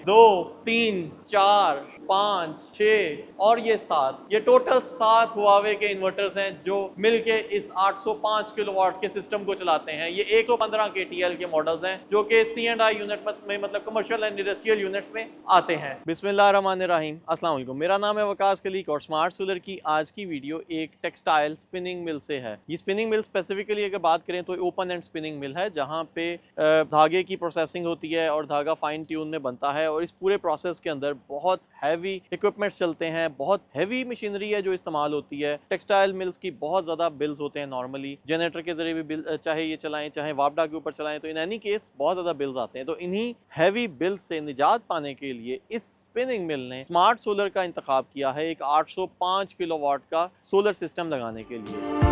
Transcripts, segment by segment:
2, 3, 4, 5, 6 और ये 7, ये टोटल 7 हुआवे के इन्वर्टर्स हैं जो मिलके इस 805 किलोवाट के सिस्टम को चलाते हैं। ये 115 KTL के मॉडल्स हैं जो कि C&I यूनिट में मतलब कमर्शियल एंड इंडस्ट्रियल यूनिट्स में आते हैं। बिस्मिल्लाहिर्रहमानिर्रहीम, अस्सलाम वालेकुम। मेरा नाम है वकास खलीक और स्मार्ट सोलर की आज की वीडियो एक टेक्सटाइल स्पिनिंग मिल से है। ये स्पिनिंग मिल स्पेसिफिकली अगर बात करें तो ओपन एंड स्पिनिंग मिल है जहाँ पे धागे की प्रोसेसिंग होती है और धागा फाइन ट्यून में बनता है और इस पूरे प्रोसेस के अंदर बहुत हैवी इक्विपमेंट्स चलते हैं, बहुत हैवी मशीनरी है जो इस्तेमाल होती है। टेक्सटाइल मिल्स की बहुत ज़्यादा बिल्स होते हैं नॉर्मली, जनरेटर के जरिए भी बिल चाहे ये चलाएं चाहे वापडा के ऊपर चलाएं, तो इन एनी केस बहुत ज़्यादा बिल्स आते हैं। तो इन्हीं हैवी बिल्स से निजात पाने के लिए इस स्पिनिंग मिल ने स्मार्ट सोलर का इंतखाब किया है एक 805 किलोवाट का सोलर सिस्टम लगाने के लिए।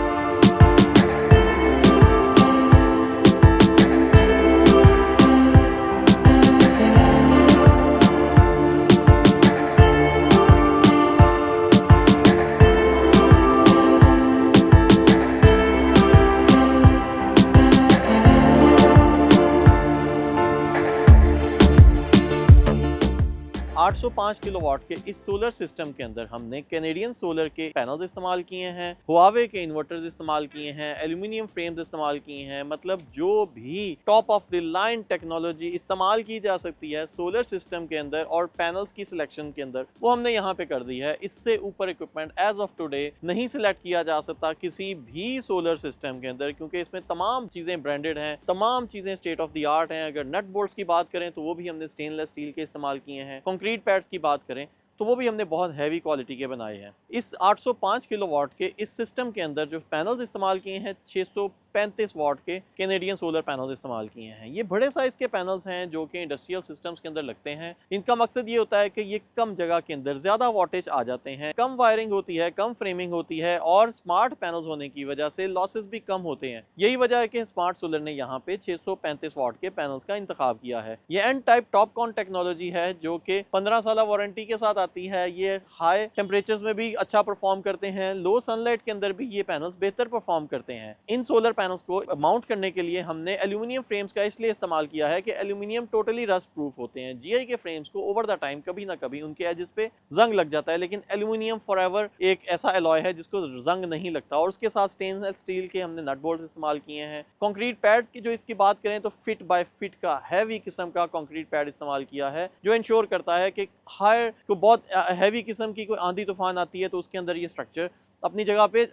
805 किलोवाट के इस सोलर सिस्टम के अंदर हमने कैनेडियन सोलर के पैनल्स इस्तेमाल किए हैं, हुआवे के इन्वर्टर्स इस्तेमाल किए हैं, एल्यूमिनियम फ्रेम्स इस्तेमाल किए हैं। मतलब जो भी top of the line technology इस्तेमाल की जा सकती है सोलर सिस्टम के अंदर और पैनल्स की सिलेक्शन के अंदर, वो हमने यहाँ पे कर दी है। इससे ऊपर इक्विपमेंट एज ऑफ टुडे नहीं सिलेक्ट किया जा सकता किसी भी सोलर सिस्टम के अंदर, क्योंकि इसमें तमाम चीज़ें ब्रांडेड हैं, तमाम चीज़ें स्टेट ऑफ द आर्ट हैं। अगर नट बोल्ट्स की बात करें तो वो भी हमने स्टेनलेस स्टील के इस्तेमाल किए हैं। कंक्रीट पैड्स की बात करें तो वो भी हमने बहुत हैवी क्वालिटी के बनाए हैं। इस 805 किलोवाट के इस सिस्टम के अंदर जो पैनल्स इस्तेमाल किए हैं 635 वाट के कैनेडियन सोलर पैनल्स इस्तेमाल किए हैं। ये बड़े साइज के पैनल्स हैं जो कि इंडस्ट्रियल सिस्टम्स के अंदर लगते हैं। इनका मकसद ये होता है कि ये कम जगह के अंदर ज़्यादा वाटेज आ जाते हैं, कम वायरिंग होती है, कम फ्रेमिंग होती है और स्मार्ट पैनल्स होने की वजह से लॉसेस भी कम होते हैं। यही वजह है कि स्मार्ट सोलर ने यहाँ पे 635 वाट के पैनल्स का इंतखाब किया है। ये एन टाइप टॉपकॉन टेक्नोलॉजी है जो कि 15 साल वारंटी के साथ आती है। ये हाई टेम्परेचर्स में भी अच्छा परफॉर्म करते हैं, लो सनलाइट के अंदर भी ये पैनल्स बेहतर परफॉर्म करते हैं। इन सोलर पैनल्स को माउंट करने के लिए हमने एल्यूमिनियम फ्रेम्स का इसलिए इस्तेमाल किया है कि एल्यूमिनियम टोटली रस्ट प्रूफ होते हैं। जीआई के फ्रेम्स को ओवर द टाइम कभी ना कभी उनके एजेस पे जंग लग जाता है, लेकिन एल्यूमिनियम फॉरएवर एक ऐसा अलॉय है जिसको जंग नहीं लगता। और उसके साथ स्टेनलेस स्टील के हमने नट बोल्ट इस्तेमाल किए हैं। कंक्रीट पैड्स की जो इसकी बात करें तो फिट बाय फिट का हैवी किस्म का कंक्रीट पैड इस्तेमाल किया है जो इंश्योर करता है कि हायर को बहुत हैवी किस्म की कोई आंधी तूफान आती है तो उसके अंदर ये स्ट्रक्चर अपनी जगह पे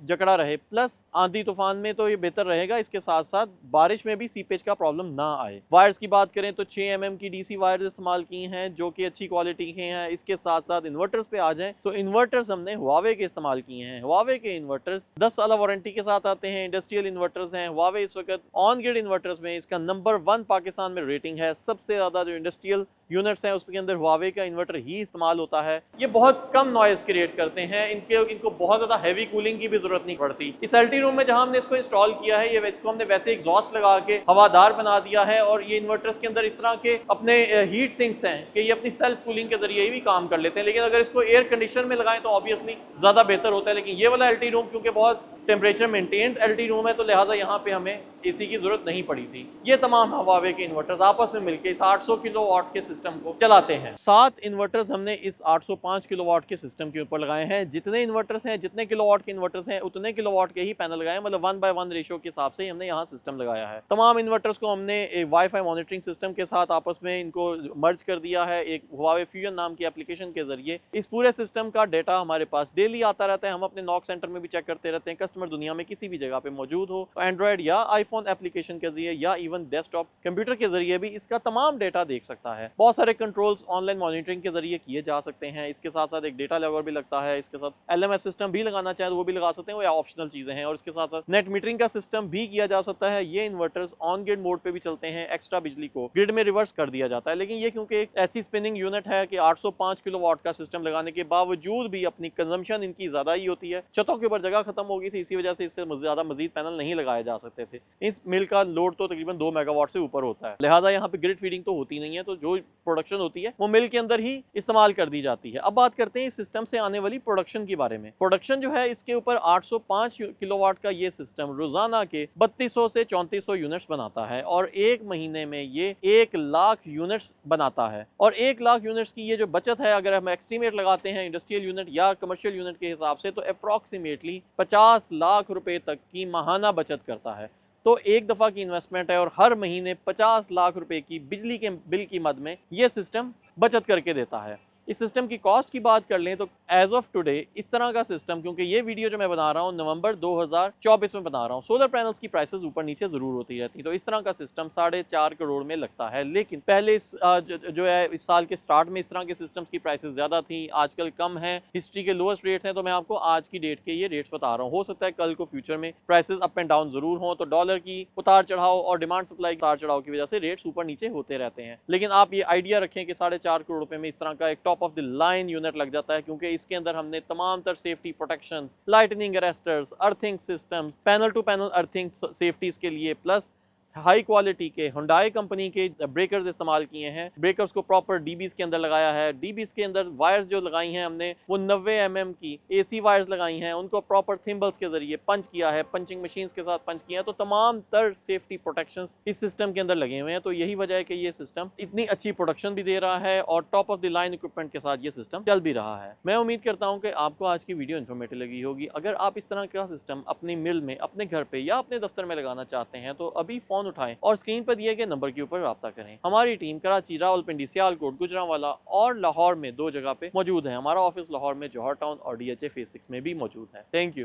जकड़ा रहे। प्लस आंधी तूफान में तो ये बेहतर रहेगा, इसके साथ साथ बारिश में भी सीपेज का प्रॉब्लम ना आए। वायर्स की बात करें तो 6 mm की डीसी वायर्स इस्तेमाल की हैं जो कि अच्छी क्वालिटी के हैं। इसके साथ साथ इन्वर्टर्स पे आ जाएं तो इन्वर्टर्स हमने हुआवे के इस्तेमाल किए हैं। हुआवे के इन्वर्टर्स 10 साल वारंटी के साथ आते हैं, इंडस्ट्रियल इन्वर्टर्स हैं। हुआवे इस वक्त ऑन ग्रिड इन्वर्टर्स में इसका नंबर 1 पाकिस्तान में रेटिंग है। सबसे ज्यादा जो इंडस्ट्रियल यूनिट्स हैं उसके अंदर हुआवे का इन्वर्टर ही इस्तेमाल होता है। ये बहुत कम नॉइस क्रिएट करते हैं, इनको बहुत ज़्यादा हैवी कूलिंग की भी जरूरत नहीं पड़ती। इस एलटी रूम में जहां हमने इसको इंस्टॉल किया है ये इसको हमने वैसे एग्जॉस्ट लगा के हवादार बना दिया है और ये इन्वर्टर्स के अंदर इस तरह के अपने हीट सिंक्स हैं कि ये अपनी सेल्फ कूलिंग के जरिए भी काम कर लेते हैं। लेकिन अगर इसको एयर कंडीशन में लगाएं तो ऑब्वियसली ज़्यादा बेहतर होता है। लेकिन ये वाला एलटी रूम क्योंकि बहुत टेम्परेचर मेंटेन्ड एलटी रूम है तो लिहाजा यहाँ पे हमें एसी की जरूरत नहीं पड़ी थी। ये तमाम हुआवे के इन्वर्टर्स आपस में मिलकर इस 800 किलोवाट के सिस्टम को चलाते हैं। 7 इन्वर्टर्स हमने इस 805 किलोवाट के सिस्टम के ऊपर लगाए हैं। जितने इन्वर्टर्स हैं, जितने किलोवाट के इन्वर्टर्स हैं, उतने किलोवाट के ही पैनल लगाए, मतलब 1:1 रेशियो के हिसाब से हमने यहाँ सिस्टम लगाया है। तमाम इन्वर्टर्स को हमने वाईफाई मॉनिटरिंग सिस्टम के साथ आपस में इनको मर्ज कर दिया है एक हुआवे फ्यूजन नाम की एप्लीकेशन के जरिए। इस पूरे सिस्टम का डेटा हमारे पास डेली आता रहता है। हम अपने नॉक सेंटर में भी चेक करते रहते हैं। कस्टमर दुनिया में किसी भी जगह पे मौजूद हो, एंड्रॉइड या आईफोन एप्लीकेशन के जरिए या इवन डेस्कटॉप कंप्यूटर के जरिए भी इसका तमाम डेटा देख सकता है। बहुत सारे कंट्रोल्स ऑनलाइन मॉनिटरिंग के जरिए किए जा सकते हैं। इसके साथ साथ एक डेटा लॉगर भी लगता है। इसके साथ एलएमएस सिस्टम भी लगाना चाहे तो वो भी लगा सकते हैं, वो या ऑप्शनल चीजें हैं। और इसके साथ साथ नेट मीटरिंग का सिस्टम भी किया जा सकता है। ये इन्वर्टर्स ऑन ग्रिड मोड पे भी चलते हैं, एक्स्ट्रा बिजली को ग्रिड में रिवर्स कर दिया जाता है। लेकिन ये क्योंकि एक ऐसी स्पिनिंग यूनिट है कि 805 किलोवाट का सिस्टम लगाने के बावजूद भी अपनी कंजम्पशन इनकी ज्यादा ही होती है। छतों के ऊपर जगह खत्म हो गई थी, थी, इसी वजह से इससे ज़्यादा मजीद पैनल नहीं लगाए जा सकते थे। इस मिल का लोड तो तकरीबन 2 मेगावाट से ऊपर होता है, लिहाजा यहाँ पे ग्रिड फीडिंग तो होती नहीं है, तो जो प्रोडक्शन होती है वो मिल के अंदर ही इस्तेमाल कर दी जाती है। अब बात करते हैं इस सिस्टम से आने वाली प्रोडक्शन के बारे में। प्रोडक्शन जो है इसके ऊपर 805 किलोवाट का ये सिस्टम रोजाना के 3200 से 3400 यूनिट्स बनाता है और एक महीने में ये 1 लाख यूनिट्स बनाता है। और 1 लाख यूनिट्स की ये जो बचत है, अगर हम एस्टीमेट लगाते हैं इंडस्ट्रियल यूनिट या कमर्शियल यूनिट के हिसाब से, तो अप्रॉक्सीमेटली 50 लाख रुपए तक की माहाना बचत करता है। तो एक दफ़ा की इन्वेस्टमेंट है और हर महीने 50 लाख रुपए की बिजली के बिल की मद में ये सिस्टम बचत करके देता है। इस सिस्टम की कॉस्ट की बात कर लें तो एज ऑफ टुडे इस तरह का सिस्टम, क्योंकि ये वीडियो जो मैं बना रहा हूँ नवंबर 2024 में बना रहा हूँ, सोलर पैनल्स की प्राइसेस ऊपर नीचे ज़रूर होती रहती, तो इस तरह का सिस्टम 4.5 करोड़ में लगता है। लेकिन पहले जो है इस साल के स्टार्ट में इस तरह के सिस्टम्स की प्राइसेस ज़्यादा थी, आजकल कम है, हिस्ट्री के लोएस्ट रेट्स हैं। तो मैं आपको आज की डेट के ये रेट्स बता रहा हूँ। हो सकता है कल को फ्यूचर में प्राइसेस अप एंड डाउन ज़रूर हों, तो डॉलर की उतार चढ़ाव और डिमांड सप्लाई उतार चढ़ाव की वजह से रेट्स ऊपर नीचे होते रहते हैं। लेकिन आप ये आइडिया रखें कि 4.5 करोड़ रुपए में इस तरह का एक top of the line unit लग जाता है, क्योंकि इसके अंदर हमने तमाम तर safety protections, lightning arresters, earthing systems, panel to panel earthing safeties के लिए, प्लस हाई क्वालिटी के हुंडई कंपनी के ब्रेकर्स इस्तेमाल किए हैं। ब्रेकर्स को प्रॉपर डीबीज के अंदर लगाया है। डीबीज के अंदर वायर्स जो लगाई हैं हमने वो 90 mm की एसी वायर्स लगाई हैं, उनको प्रॉपर थिम्बल्स के जरिए पंच किया है, पंचिंग मशीन्स के साथ पंच किया है। तो तमाम तर सेफ्टी प्रोटेक्शंस इस सिस्टम के अंदर लगे हुए हैं। तो यही वजह है कि ये सिस्टम इतनी अच्छी प्रोडक्शन भी दे रहा है और top of the line equipment के साथ ये सिस्टम चल भी रहा है। मैं उम्मीद करता हूँ कि आपको आज की वीडियो इन्फॉर्मेटिव लगी होगी। अगर आप इस तरह का सिस्टम अपनी मिल में, अपने घर पे या अपने दफ्तर में लगाना चाहते हैं तो अभी फोन उठाएं और स्क्रीन पर दिए गए नंबर के ऊपर राब्ता करें। हमारी टीम कराची, रावलपिंडी, सियालकोट, गुजरांवाला और लाहौर में 2 जगह पे मौजूद है। हमारा ऑफिस लाहौर में जौहर टाउन और DHA फेज 6 में भी मौजूद है। Thank you.